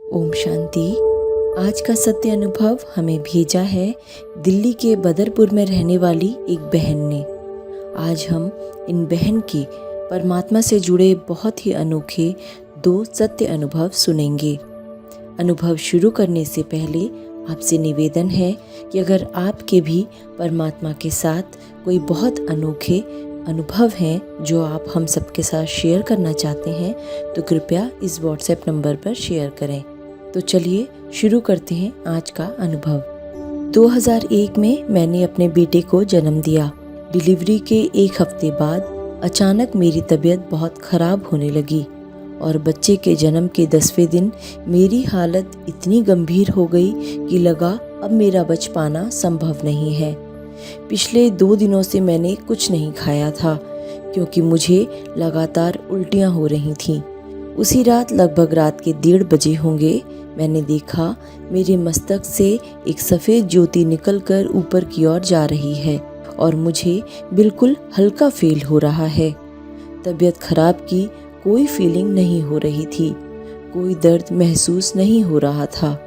ओम शांति। आज का सत्य अनुभव हमें भेजा है दिल्ली के बदरपुर में रहने वाली एक बहन ने। आज हम इन बहन के परमात्मा से जुड़े बहुत ही अनोखे 2 सत्य अनुभव सुनेंगे। अनुभव शुरू करने से पहले आपसे निवेदन है कि अगर आपके भी परमात्मा के साथ कोई बहुत अनोखे अनुभव हैं जो आप हम सबके साथ शेयर करना चाहते हैं तो कृपया इस व्हाट्सएप नंबर पर शेयर करें। तो चलिए शुरू करते हैं आज का अनुभव। 2001 में मैंने अपने बेटे को जन्म दिया। डिलीवरी के 1 हफ्ते बाद अचानक मेरी तबीयत बहुत ख़राब होने लगी और बच्चे के जन्म के 10वें दिन मेरी हालत इतनी गंभीर हो गई कि लगा अब मेरा बच पाना संभव नहीं है। पिछले 2 दिनों से मैंने कुछ नहीं खाया था क्योंकि मुझे लगातार उल्टियाँ हो रही थीं। उसी रात लगभग रात के 1:30 बजे होंगे, मैंने देखा मेरे मस्तक से एक सफ़ेद ज्योति निकलकर ऊपर की ओर जा रही है और मुझे बिल्कुल हल्का फील हो रहा है। तबीयत खराब की कोई फीलिंग नहीं हो रही थी, कोई दर्द महसूस नहीं हो रहा था।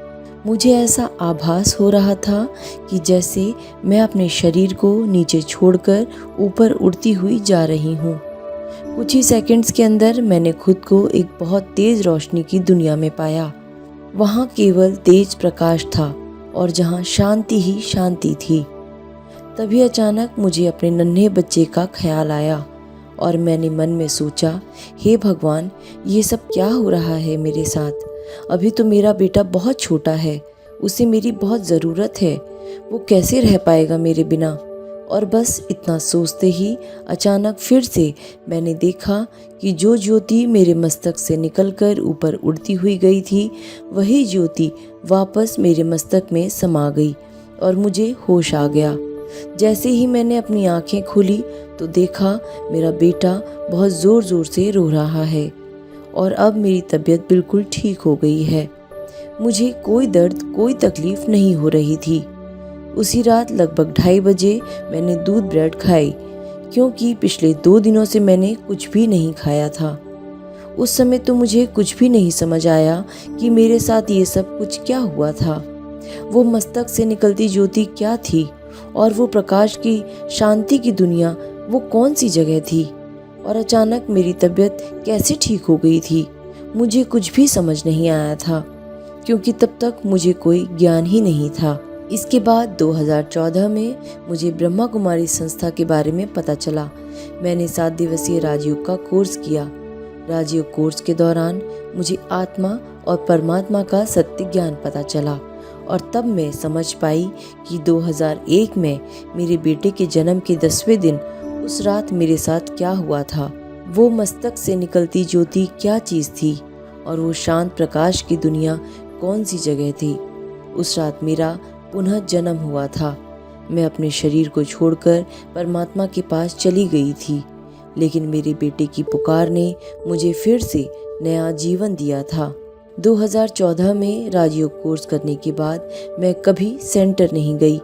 मुझे ऐसा आभास हो रहा था कि जैसे मैं अपने शरीर को नीचे छोड़कर ऊपर उड़ती हुई जा रही हूँ। कुछ ही सेकंड्स के अंदर मैंने खुद को एक बहुत तेज रोशनी की दुनिया में पाया। वहाँ केवल तेज प्रकाश था और जहाँ शांति ही शांति थी। तभी अचानक मुझे अपने नन्हे बच्चे का ख्याल आया और मैंने मन में सोचा, हे भगवान, ये सब क्या हो रहा है मेरे साथ? अभी तो मेरा बेटा बहुत छोटा है, उसे मेरी बहुत ज़रूरत है, वो कैसे रह पाएगा मेरे बिना? और बस इतना सोचते ही अचानक फिर से मैंने देखा कि जो ज्योति मेरे मस्तक से निकलकर ऊपर उड़ती हुई गई थी, वही ज्योति वापस मेरे मस्तक में समा गई और मुझे होश आ गया। जैसे ही मैंने अपनी आंखें खोली तो देखा मेरा बेटा बहुत ज़ोर ज़ोर से रो रहा है और अब मेरी तबीयत बिल्कुल ठीक हो गई है। मुझे कोई दर्द, कोई तकलीफ़ नहीं हो रही थी। उसी रात लगभग 2:30 बजे मैंने दूध ब्रेड खाई क्योंकि पिछले 2 दिनों से मैंने कुछ भी नहीं खाया था। उस समय तो मुझे कुछ भी नहीं समझ आया कि मेरे साथ ये सब कुछ क्या हुआ था। वो मस्तक से निकलती ज्योति क्या थी और वो प्रकाश की शांति की दुनिया वो कौन सी जगह थी और अचानक मेरी तबीयत कैसे ठीक हो गई थी, मुझे कुछ भी समझ नहीं आया था क्योंकि तब तक मुझे कोई ज्ञान ही नहीं था। इसके बाद 2014 में मुझे ब्रह्मा कुमारी संस्था के बारे में पता चला। मैंने 7 दिवसीय राजयोग का कोर्स किया। राजयोग कोर्स के दौरान मुझे आत्मा और परमात्मा का सत्य ज्ञान पता चला और तब मैं समझ पाई कि 2001 में मेरे बेटे के जन्म के 10वें दिन उस रात मेरे साथ क्या हुआ था। वो मस्तक से निकलती ज्योति क्या चीज़ थी और वो शांत प्रकाश की दुनिया कौन सी जगह थी। उस रात मेरा पुनः जन्म हुआ था। मैं अपने शरीर को छोड़कर परमात्मा के पास चली गई थी, लेकिन मेरे बेटे की पुकार ने मुझे फिर से नया जीवन दिया था। 2014 में राजयोग कोर्स करने के बाद मैं कभी सेंटर नहीं गई।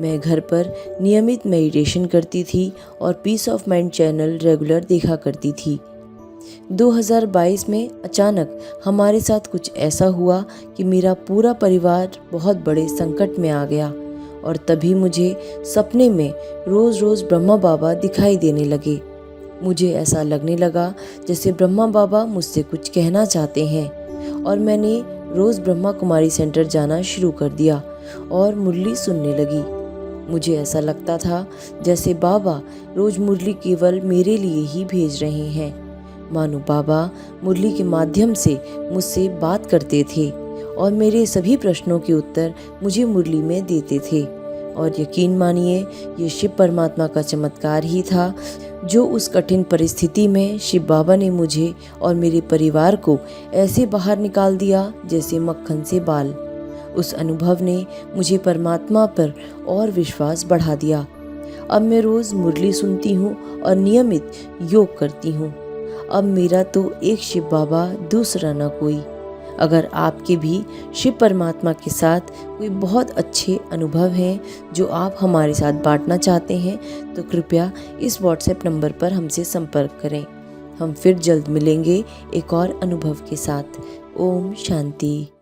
मैं घर पर नियमित मेडिटेशन करती थी और peace of mind channel regular देखा करती थी। 2022 में अचानक हमारे साथ कुछ ऐसा हुआ कि मेरा पूरा परिवार बहुत बड़े संकट में आ गया और तभी मुझे सपने में रोज़ रोज़ ब्रह्मा बाबा दिखाई देने लगे। मुझे ऐसा लगने लगा जैसे ब्रह्मा बाबा मुझसे कुछ कहना चाहते हैं और मैंने रोज़ ब्रह्मा कुमारी सेंटर जाना शुरू कर दिया और मुरली सुनने लगी। मुझे ऐसा लगता था जैसे बाबा रोज़ मुरली केवल मेरे लिए ही भेज रहे हैं, मानो बाबा मुरली के माध्यम से मुझसे बात करते थे और मेरे सभी प्रश्नों के उत्तर मुझे मुरली में देते थे। और यकीन मानिए, ये शिव परमात्मा का चमत्कार ही था जो उस कठिन परिस्थिति में शिव बाबा ने मुझे और मेरे परिवार को ऐसे बाहर निकाल दिया जैसे मक्खन से बाल। उस अनुभव ने मुझे परमात्मा पर और विश्वास बढ़ा दिया। अब मैं रोज़ मुरली सुनती हूँ और नियमित योग करती हूँ। अब मेरा तो एक शिव बाबा, दूसरा ना कोई। अगर आपके भी शिव परमात्मा के साथ कोई बहुत अच्छे अनुभव हैं जो आप हमारे साथ बांटना चाहते हैं तो कृपया इस व्हाट्सएप नंबर पर हमसे संपर्क करें। हम फिर जल्द मिलेंगे एक और अनुभव के साथ। ओम शांति।